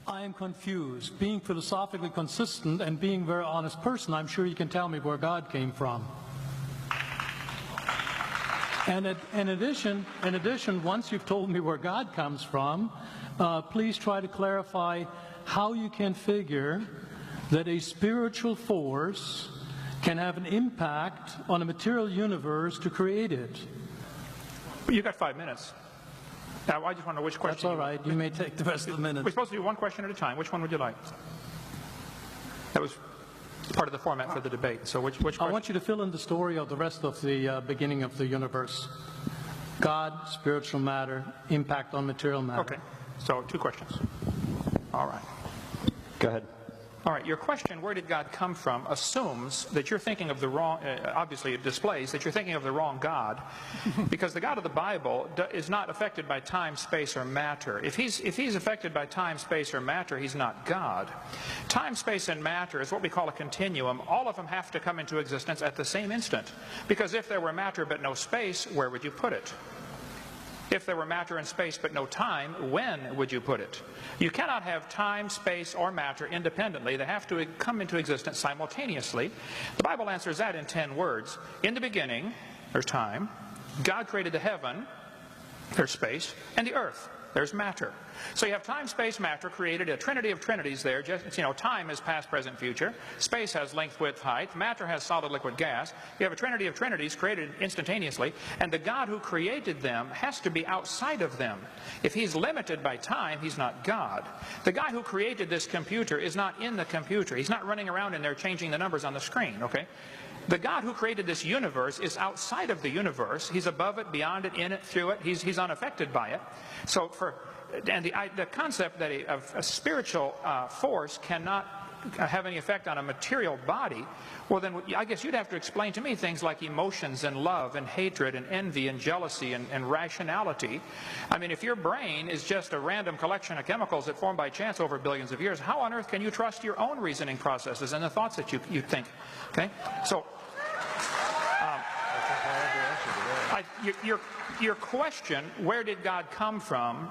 I am confused. Being philosophically consistent and being a very honest person, I'm sure you can tell me where God came from. And in addition, once you've told me where God comes from, please try to clarify how you can figure that a spiritual force can have an impact on a material universe to create it. You got 5 minutes. Now, I just want to know which question. That's all right. You may take the rest of the minute. We're supposed to do one question at a time. Which one would you like? That was part of the format for the debate. So which question? I want you to fill in the story of the rest of the beginning of the universe. God, spiritual matter, impact on material matter. Okay. So 2 questions. All right. Go ahead. All right, your question, where did God come from, assumes that you're thinking of the wrong, obviously it displays that you're thinking of the wrong God, because the God of the Bible is not affected by time, space, or matter. If he's affected by time, space, or matter, he's not God. Time, space, and matter is what we call a continuum. All of them have to come into existence at the same instant, because if there were matter but no space, where would you put it? If there were matter and space but no time, when would you put it? You cannot have time, space, or matter independently. They have to come into existence simultaneously. The Bible answers that in 10 words. In the beginning, there's time. God created the heaven, there's space, and the earth, there's matter. So you have time, space, matter, created a trinity of trinities there. Just, time is past, present, future. Space has length, width, height. Matter has solid, liquid, gas. You have a trinity of trinities created instantaneously. And the God who created them has to be outside of them. If he's limited by time, he's not God. The guy who created this computer is not in the computer. He's not running around in there changing the numbers on the screen, okay? The God who created this universe is outside of the universe. He's above it, beyond it, in it, through it. He's unaffected by it. So the concept that a spiritual force cannot have any effect on a material body, well then I guess you'd have to explain to me things like emotions and love and hatred and envy and jealousy and rationality. I mean, if your brain is just a random collection of chemicals that formed by chance over billions of years, how on earth can you trust your own reasoning processes and the thoughts that you think? Okay, so your question, where did God come from,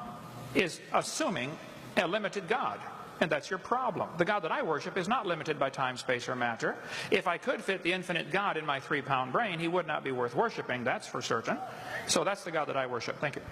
is assuming a limited God. And that's your problem. The God that I worship is not limited by time, space, or matter. If I could fit the infinite God in my 3-pound brain, he would not be worth worshiping, that's for certain. So that's the God that I worship. Thank you.